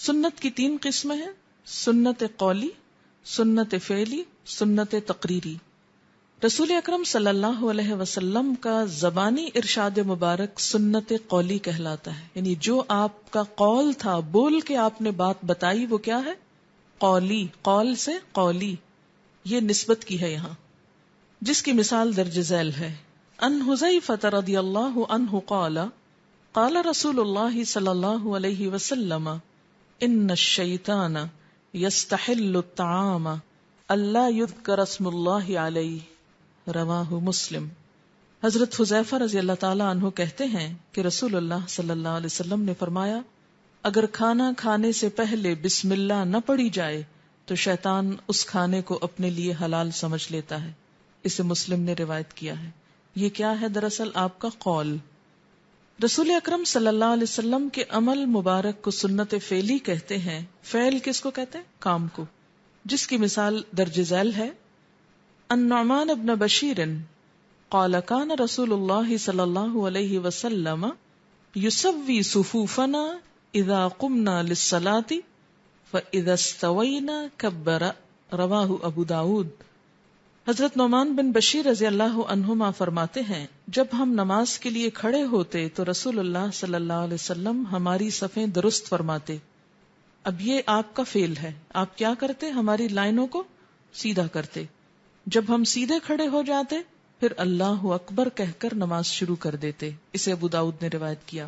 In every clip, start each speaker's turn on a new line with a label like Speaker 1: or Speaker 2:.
Speaker 1: سنت کی 3 قسمیں ہیں: سنت قولی، سنت فعلی، سنت تقریری۔ رسول اکرم صلی اللہ علیہ وسلم کا زبانی ارشاد مبارک سنت قولی کہلاتا ہے، یعنی جو آپ کا قول تھا، بول کے آپ نے بات بتائی، وہ کیا ہے؟ قولی، قول سے قولی، یہ نسبت کی ہے یہاں، جس کی مثال درج ذیل ہے۔ ان حذیفہ رضی اللہ عنہ قال قال رسول اللہ صلی اللہ علیہ وسلم ان الشیطان یستحل الطعام الا یذکر اسم اللہ علیہ، رواہ مسلم۔ حضرت حذیفہ رضی اللہ تعالی عنہ کہتے ہیں کہ رسول اللہ صلی اللہ علیہ وسلم نے فرمایا، اگر کھانا کھانے سے پہلے بسم اللہ نہ پڑھی جائے تو شیطان اس کھانے کو اپنے لیے حلال سمجھ لیتا ہے۔ اسے مسلم نے روایت کیا ہے۔ یہ کیا ہے؟ دراصل آپ کا قول۔ رسول اکرم صلی اللہ علیہ وسلم کے عمل مبارک کو سنت فعلی کہتے ہیں۔ فعل کس کو کہتے ہیں؟ کام کو، جس کی مثال درج ذیل ہے۔ النعمان بن بشیر قال كان رسول اللہ صلی اللہ علیہ وسلم یسوی صفوفنا اذا قمنا للصلاة فاذا استوینا کبر، رواہ ابو داود۔ حضرت نعمان بن بشیر رضی اللہ عنہما فرماتے ہیں، جب ہم نماز کے لیے کھڑے ہوتے تو رسول اللہ صلی اللہ علیہ وسلم ہماری صفیں درست فرماتے۔ اب یہ آپ کا فعل ہے، آپ کیا کرتے؟ ہماری لائنوں کو سیدھا کرتے۔ جب ہم سیدھے کھڑے ہو جاتے پھر اللہ اکبر کہہ کر نماز شروع کر دیتے۔ اسے ابو داؤد نے روایت کیا۔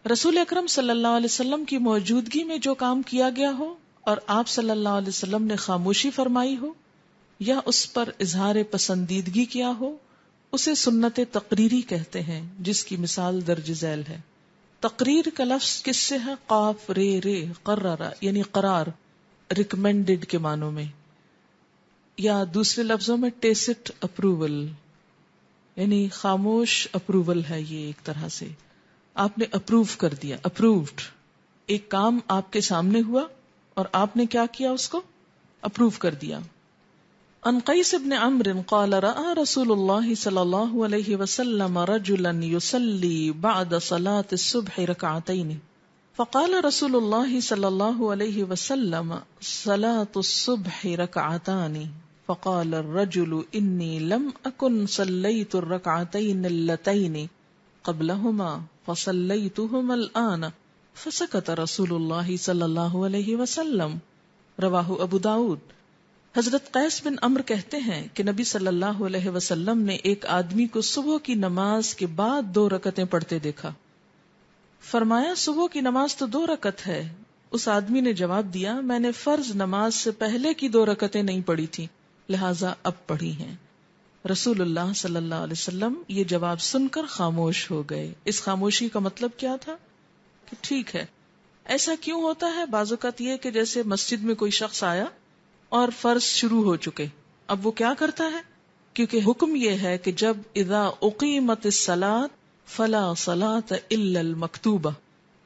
Speaker 1: رسول اکرم صلی اللہ علیہ وسلم کی موجودگی میں جو کام کیا گیا ہو اور آپ صلی اللہ علیہ وسلم نے خاموشی فرمائی ہو یا اس پر اظہار پسندیدگی کیا ہو، اسے سنت تقریری کہتے ہیں، جس کی مثال درج ذیل ہے۔ تقریر کا لفظ کس سے ہے؟ قاف رے رے قرر، یعنی قرار، ریکمینڈڈ کے معنوں میں، یا دوسرے لفظوں میں ٹیسٹ اپروول، یعنی خاموش اپروول ہے۔ یہ ایک طرح سے آپ نے اپروو کر دیا، اپرووڈ۔ ایک کام آپ کے سامنے ہوا اور آپ نے کیا کیا؟ اس کو اپروو کر دیا۔ ان قیس بن عمرو قال رأى رسول اللہ صلی اللہ علیہ وسلم رجلا يصلي بعد صلاة الصبح ركعتين فقال رسول اللہ صلی اللہ علیہ وسلم صلاة الصبح ركعتان فقال الرجل انی لم اکن صلیت الركعتين اللتين قبلهما فصلیتهما الآن فسکت رسول اللہ صلی اللہ علیہ وسلم، رواہ ابو داود۔ حضرت قیس بن عمرو کہتے ہیں کہ نبی صلی اللہ علیہ وسلم نے ایک آدمی کو صبح کی نماز کے بعد 2 رکعتیں پڑھتے دیکھا۔ فرمایا، صبح کی نماز تو 2 رکعت ہے۔ اس آدمی نے جواب دیا، میں نے فرض نماز سے پہلے کی 2 رکعتیں نہیں پڑھی تھی، لہٰذا اب پڑھی ہیں۔ رسول اللہ صلی اللہ علیہ وسلم یہ جواب سن کر خاموش ہو گئے۔ اس خاموشی کا مطلب کیا تھا؟ کہ ٹھیک ہے۔ ایسا کیوں ہوتا ہے؟ بعض اوقات یہ کہ جیسے مسجد میں کوئی شخص آیا اور فرض شروع ہو چکے، اب وہ کیا کرتا ہے؟ کیونکہ حکم یہ ہے کہ جب اذا اقیمت الصلاۃ فلا صلاۃ الا المکتوبہ،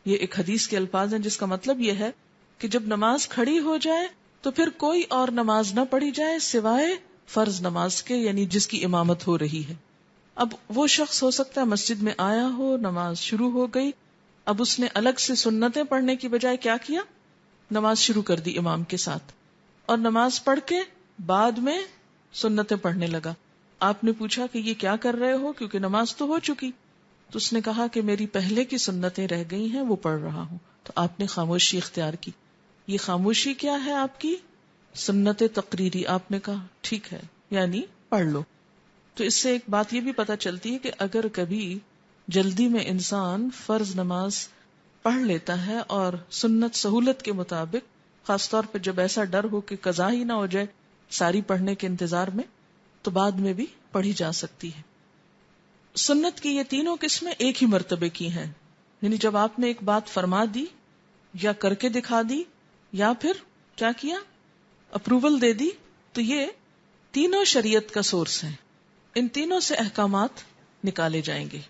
Speaker 1: یہ ایک حدیث کے الفاظ ہیں جس کا مطلب یہ ہے کہ جب نماز کھڑی ہو جائے تو پھر کوئی اور نماز نہ پڑھی جائے سوائے فرض نماز کے، یعنی جس کی امامت ہو رہی ہے۔ اب وہ شخص ہو سکتا ہے مسجد میں آیا ہو، نماز شروع ہو گئی، اب اس نے الگ سے سنتیں پڑھنے کی بجائے کیا کیا؟ نماز شروع کر دی امام کے ساتھ، اور نماز پڑھ کے بعد میں سنتیں پڑھنے لگا۔ آپ نے پوچھا کہ یہ کیا کر رہے ہو، کیونکہ نماز تو ہو چکی، تو اس نے کہا کہ میری پہلے کی سنتیں رہ گئی ہیں، وہ پڑھ رہا ہوں۔ تو آپ نے خاموشی اختیار کی۔ یہ خاموشی کیا ہے آپ کی؟ سنت تقریری۔ آپ نے کہا ٹھیک ہے، یعنی پڑھ لو۔ تو اس سے ایک بات یہ بھی پتہ چلتی ہے کہ اگر کبھی جلدی میں انسان فرض نماز پڑھ لیتا ہے اور سنت سہولت کے مطابق، خاص طور پہ جب ایسا ڈر ہو کہ قضا ہی نہ ہو جائے ساری پڑھنے کے انتظار میں، تو بعد میں بھی پڑھی جا سکتی ہے۔ سنت کی یہ تینوں قسمیں ایک ہی مرتبے کی ہیں، یعنی جب آپ نے ایک بات فرما دی یا کر کے دکھا دی یا پھر کیا کیا، اپروول دے دی، تو یہ تینوں شریعت کا سورس ہیں۔ ان تینوں سے احکامات نکالے جائیں گے۔